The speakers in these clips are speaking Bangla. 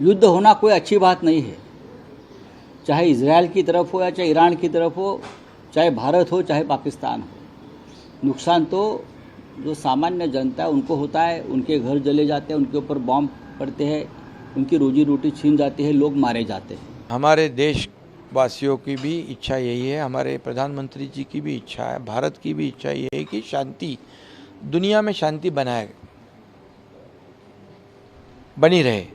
युद्ध होना कोई अच्छी बात नहीं है, चाहे इजराइल की तरफ हो या चाहे ईरान की तरफ हो, चाहे भारत हो चाहे पाकिस्तान हो। नुकसान तो जो सामान्य जनता है उनको होता है, उनके घर जले जाते हैं, उनके ऊपर बॉम्ब पड़ते हैं, उनकी रोजी रोटी छीन जाती है, लोग मारे जाते हैं। हमारे देशवासियों की भी इच्छा यही है, हमारे प्रधानमंत्री जी की भी इच्छा है, भारत की भी इच्छा यही है कि शांति, दुनिया में शांति बनी रहे,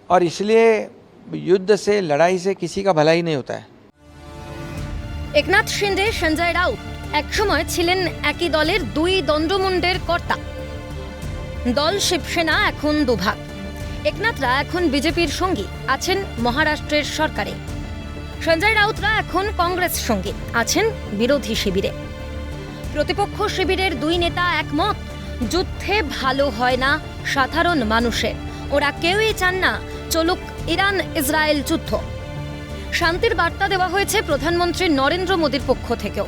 और इसलिए युद्ध से, लड़ाई से किसी का भला ही नहीं होता है। একনাথ শিন্দে, সঞ্জয় রাউত একসময় ছিলেন একই দলের দুই দণ্ডমুণ্ডের কর্তা। দল শিবসেনা এখন দুভাগ। একনাথরা এখন বিজেপির সঙ্গী, আছেন মহারাষ্ট্রের সরকারে। সঞ্জয় রাউতরা এখন কংগ্রেস সঙ্গী, আছেন বিরোধী শিবিরে। প্রতিপক্ষ শিবিরের দুই নেতা একমত, যুদ্ধে ভালো হয় না সাধারণ মানুষের। ওরা কেউই চান না চলুক ইরান ইসরায়েল যুদ্ধ। শান্তির বার্তা দেওয়া হয়েছে প্রধানমন্ত্রী নরেন্দ্র মোদীর পক্ষ থেকেও।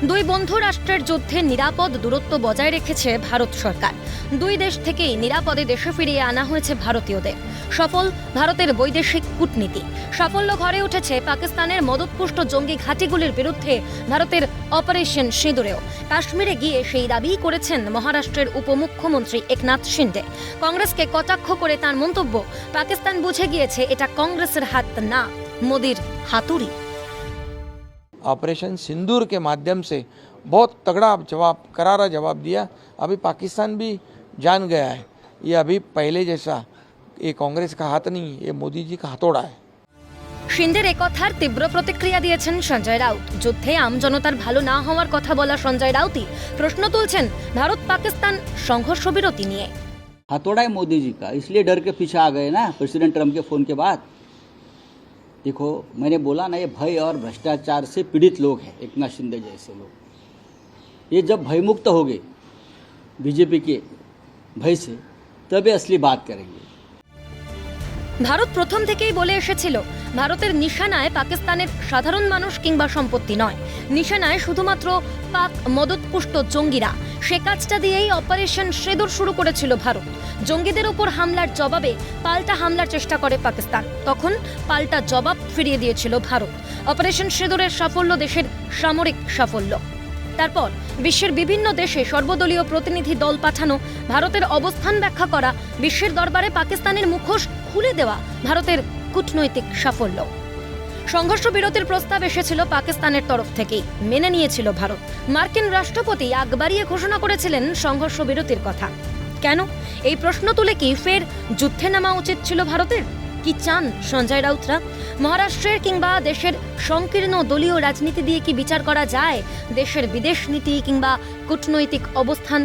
দুই বন্ধু রাষ্ট্রের যুদ্ধে নিরাপদ দূরত্ব বজায় রেখেছে ভারত সরকার। দুই দেশ থেকেই নিরাপদে দেশে ফিরিয়ে আনা হয়েছে ভারতীয়দের। সফল ভারতের বৈদেশিক কূটনীতি। সাফল্য ঘরে উঠেছে পাকিস্তানের মদতপুষ্ট জঙ্গি ঘাঁটিগুলির বিরুদ্ধে ভারতের অপারেশন সিঁদুরেও। কাশ্মীরে গিয়ে সেই দাবি করেছেন মহারাষ্ট্রের উপমুখ্যমন্ত্রী একনাথ শিন্দে। কংগ্রেসকে কটাক্ষ করে তার মন্তব্য, পাকিস্তান বুঝে গিয়েছে এটা কংগ্রেসের হাত না, মোদির হাতুড়ি। ऑपरेशन सिंदूर के माध्यम से बहुत तगड़ा जवाब, करारा जवाब दिया। अभी पाकिस्तान भी जान गया है ये अभी पहले जैसा ये कांग्रेस का हाथ नहीं, ये मोदी जी का हथौड़ा है। শিন্দের একথার তীব্র প্রতিক্রিয়া দিয়েছেন সঞ্জয় রাউত। যুদ্ধে আমজনতার ভালো না হওয়ার কথা বলা সঞ্জয় রাউতই প্রশ্ন তুলছেন ভারত পাকিস্তান সংঘর্ষ বিরতি নিয়ে। हथौड़ा है मोदी जी का, इसलिए डर के पीछे आ गए ना प्रेसिडेंट ट्रम्प के फोन के बाद। देखो मैंने बोला ना, ये भय और भ्रष्टाचार से पीड़ित लोग हैं, एकनाथ शिंदे जैसे लोग। ये जब भयमुक्त हो गए बीजेपी के भय से, तभी असली बात करेंगे। ভারত প্রথম থেকেই বলে এসেছিল ভারতের নিশানায় পাকিস্তানের সাধারণ মানুষ কিংবা সম্পত্তি নয়, নিশানায় শুধুমাত্র পাক মদতপুষ্ট জঙ্গিরা। সে কাজটা দিয়েই অপারেশন সিঁদুর শুরু করেছিল ভারত। জঙ্গিদের উপর হামলার জবাবে পাল্টা হামলার চেষ্টা করে পাকিস্তান, তখন পাল্টা জবাব ফিরিয়ে দিয়েছিল ভারত। অপারেশন সিঁদুরের সাফল্য দেশের সামরিক সাফল্য। তারপর বিশ্বের বিভিন্ন দেশে সর্বদলীয় প্রতিনিধি দল পাঠানো, ভারতের অবস্থান ব্যাখ্যা করা, বিশ্বের দরবারে পাকিস্তানের মুখোশ খুলে দেওয়া ভারতের কূটনৈতিক সাফল্য। সংঘর্ষ বিরতির প্রস্তাব এসেছিল পাকিস্তানের তরফ থেকেই, মেনে নিয়েছিল ভারত। মার্কিন রাষ্ট্রপতি আগ বাড়িয়ে ঘোষণা করেছিলেন সংঘর্ষ বিরতির কথা। কেন? এই প্রশ্ন তুলে কি ফের যুদ্ধে নামা উচিত ছিল ভারতের? কি চান সঞ্জয় রাউতরা? মহারাষ্ট্রের কিংবা দেশের সংকীর্ণ দলীয় রাজনীতি দিয়ে কি বিচার করা যায় দেশের বিদেশ নীতি কিংবা কূটনৈতিক অবস্থান?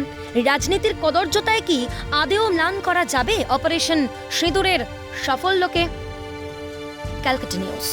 রাজনীতির কদর্যতায় কি আদেও ম্লান করা যাবে অপারেশন সিঁদুরের সাফল্যকে? ক্যালকাটা নিউজ।